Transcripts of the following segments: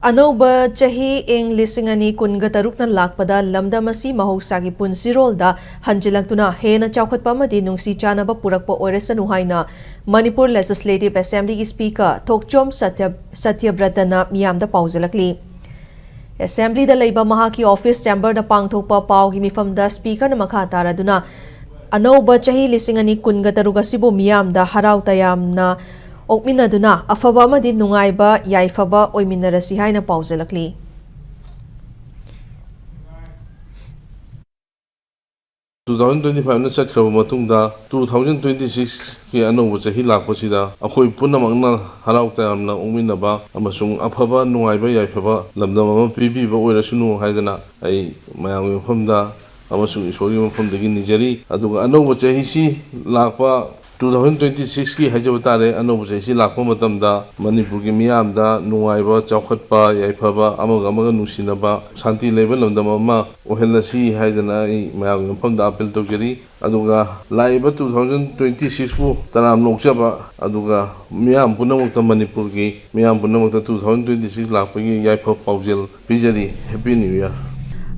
Anauba chahi eng lisingani kunga tarukna lakpada lamdamasi mahosagi punsirolda hanjilaktuna hena chawkhatpa amadi nungsi chanaba purakpa oirasanu haina Manipur Legislative Assembly ki Speaker Thokchom Satyabratana miyamda paujalakli. Assembly da leiba mahaki office chamber da pangthokpa pawgi mifamda Speaker na makha taraduna Anauba chahi lisingani kunga taruga sibu miyamda harau tayamna Okminaduna afaba amadi nungaiba yaifaba oiminarasi haina paujalakli. 2025 na chatkhaba matungda 2026 ki anouba chahi lakpasida akhoi punamangna harau tayamna ongminaba amasung afaba nungaiba yaifaba lamdam ama pibiba oirasunu haidana ai mayamgi mafamda amasung isori mafamdagi nijari aduga anouba chahi si lakpa 2026 ki hajabtare anouba chahi si lakpa matamda Manipur ki miyamda nungaiba chawkhatpa yaifaba amaga nungsinaba shanti leiba lamdam ama ohelasi haidana ai mayamgi mafamda apel tawjari aduga laiba 2026 pu taram nokjaba aduga miyam punamukta Manipur ki miyam punamukta 2026 lakpagi yaifa paujel pijari. Happy New Year.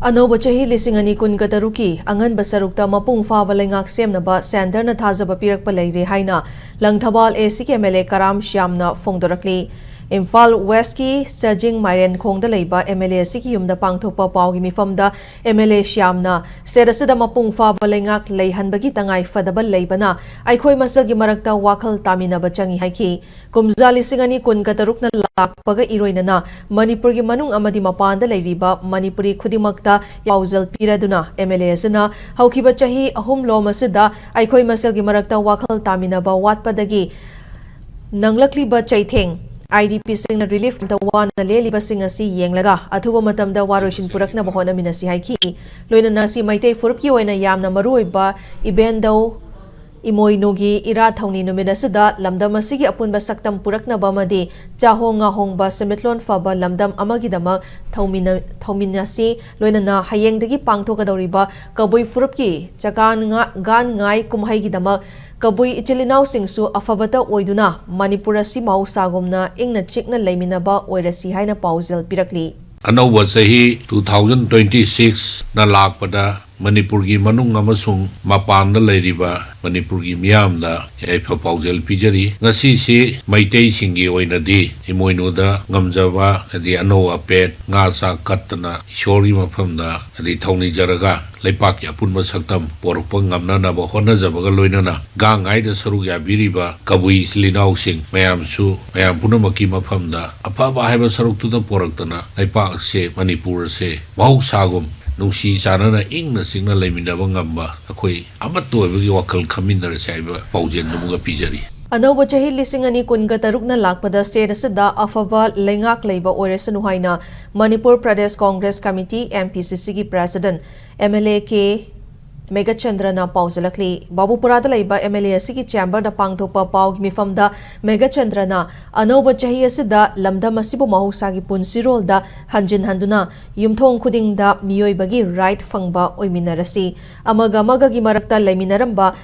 Anauba chahi lisingani kun gataruki angan basarukta mapung faba lengak semnaba sender na thajaba pirakpa leire haina langthabal ACK MLA Karam Shyamna fongdorakli. Imphal West ki Sajing Mairen khongda leiba MLA siki yumda pangthokpa pawgi mifamda MLA Shyamna sedasida mapung faba lengak leihanbagi tangai fadaba leibana aikhoi masalgi marakta wakhal taminaba changi haiki kumza lisingani kun gatarukna lakpaga iroinana Manipur gi manung amadi mapanda leiriba Manipuri khudimakta paujal piraduna MLA sina haukiba chahi ahum lomasida aikhoi masalgi marakta wakhal taminaba watpadagi nanglakliba chaitheng IDP sing relief ta wana leliba sing asi yenglaga athuba matamda waroshin purakna bahona minasi haiki loina si maitei furupki oina yamna maruiba ibendo Imoinu gi ira thauni numinasida lamdam asigi apunba saktam purakna bamadi chahonga hongba semitlon faba lamdam amagidama thauminasi loina hayengdagi pangthokadoriba kabui furupki Gaangai kumhaigidama kabui ichilinau singsu afabata oiduna Manipur si mausagumna ingna chikna leiminaba oirasi haina paujal pirakli. Anauba chahi 2026 na lakpada Manipur gi manung amasung mapanda leiriba Manipur gi miyamda yaifa paujal pijari ngasi si maitei singi oinadi Imoinu da ngamjaba adi ano apet nga sa katna shori mafamda adi thauni jaraga leipak ya punma saktam porpa ngamna na ba hona jabaga loinana Gaangai da saruk ya biriba kabui islinau sing mayam punamaki mafamda afaba haiba saruk tu da poraktana leipak se Manipur se mahusagum nungsi sanana ingna singna leiminaba ngamba akhoi amatto oibagi wakhal khaminara saiba paujel numuga pijari. Anauba chahi lisingani kunga tarukna lakpada sedasida afaba lengak leiba oirasanu haina Manipur Pradesh Congress Committee MPCC ki President MLA ke Megachandrana paujalakli Babupurada leiba MLA asigi chamber da pangthokpa pawgi mifamda Megachandrana anauba chahi asida lamdam asibu mahusagi punsirolda hanjin handuna yumthong khudingda miyoibagi right fangba oiminarasi amaga gi marakta leiminaramba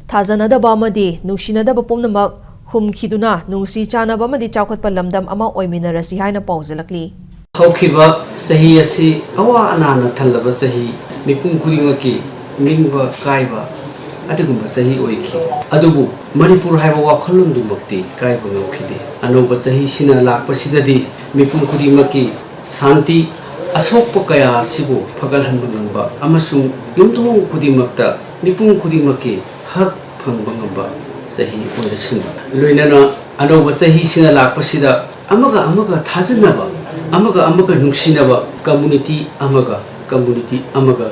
Thazanadaba amadi nungsinadaba pumnamak humkhiduna nungsi chanaba amadi chawkhatpa lamdam ama oiminarasi haina paujalakli. Haukiba sahi asi awa anana thalaba sahi mipum khudimaki ningba kaiba adugumba sahi oiki adubu Manipur haiba wakhalun dumbakti kaiba ngaukhide anauba sahi sina lakpasidadi mipum khudimaki santi asokpa kaya sibu phagalhanba ngamba amasung yumthong khudimakta mipum khudimaki hak phangba ngamba sahi oirasin loinana anauba sahi sina lakpasida amaga thajanaba amaga nungsinaba community amaga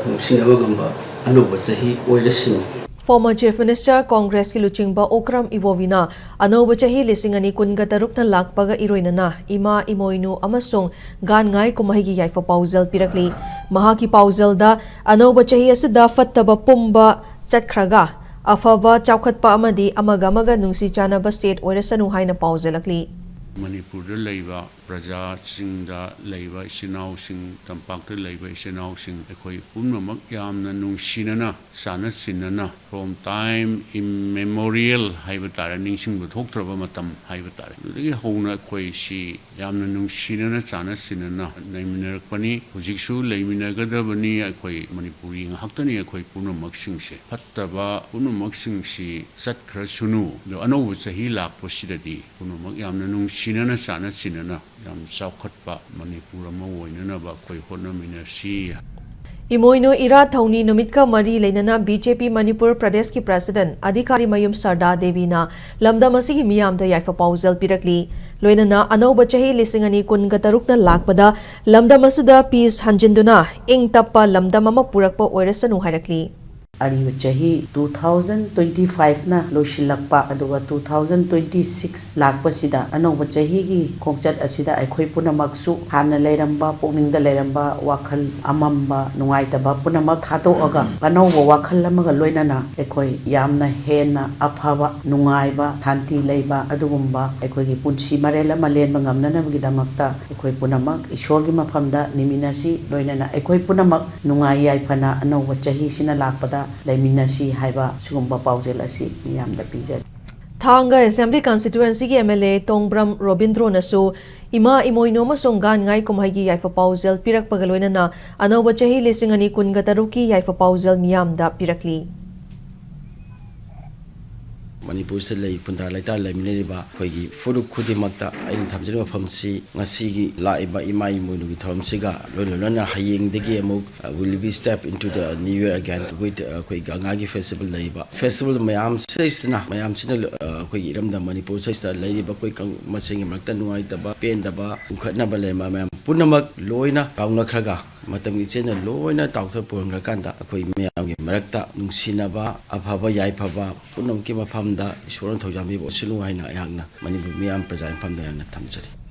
nungsinaba ngamba anauba sahi oirasin. Former Chief Minister Congress ki luchingba Okram Ibovina anauba chahi lisingani kunga tarukna lakpaga iroinana ima Imoinu amasung Gaangai kumahigi yaifa paujal pirakli mahaki paujal anauba chahi asida fattaba pumba chatkhraga afaba chawkhatpa amadi amaga nungsi chanaba state oirasanu haina paujalakli. Manipur da leiba Praja Singda Leva Sinau Sing Tampakta Leva Sinau Sing Ekoi Punamak Yamna Nungsinana Sana Sinana from time immemorial Haivatara Ningsing with Hoktrabamatam Haivatara. The Hona Koi si Yamna Nungsinana Sana Sinana Namina Pani Hujiksu Laminagadabani Ekoi Manipuri Haktani Ekoi Punamak Sing se Pataba Punamak Sing si Sat Krasunu the Ano Sahila Posidadi Punamak Yamna Nungsinana Sana Sinana Yam Saukatpa Manipura Moinaba Koi Hona Minasi. Imoinu ira thauni numitka mari leinana BJP Manipur Pradesh ki President Adhikari Mayum Sarda Devi na lamdam asigi miyamda yaifa pauzal pirakli loinana anauba chahi lisingani kungataruk na lakpada lamdam asida peace hanjinduna ing tappa lamdam ama purakpa oirasanu hairakli Ariba chahi 2025 na loshilakpa aduga 2026 lakpa sida anauba chahi gi khongchat asida aikhoi punamaksu hana leiramba pokningda leiramba wakhal amamba nungaitaba punamak thatoaga anauba wakhal amaga loinana aikhoi yamna hena afaba nungaiba thanti leiba adugumba aikhoi gi punsi marela malenba ngamnana gi damakta aikhoi punamak ishor gi mafamda niminasi loinana aikhoi punamak nungai yaifana anauba chahi sina lakpada Laiminasi Haiba Sugumba Pauzelasi Yamda Pija. Gaangai Assembly Constituency ki MLA Tongbram Robindro nasu ima Imoinu masong Gaangai kumhaigi yaifa pauzel pirak pagaloina na anauba chahi lisingani kungataruki yaifa pauzel miyamda pirakli. Manipur se lei punda laita lemineba khoigi furuk khudi makta ain thamjiri mafamsi ngasi gi laiba imai moinu gi thamsiga lona hayeng degi amuk will be step into the new year again with khoi Gaangai festival leiba festival mayam seisna mayam sina khoi iramda Manipur seista leiba khoi kang masing makta nuai daba pen daba ukhatna ba lema mayam punamak loina kaungna khraga matam gi chena loina tawthar purang kanda khoi mayam gi marakta nungsinaba afaba yaifaba punam ki mafam da Ishwaran Thojami Bosilu Haina Yagna Manipur Miam Praja Pamda Thamjari.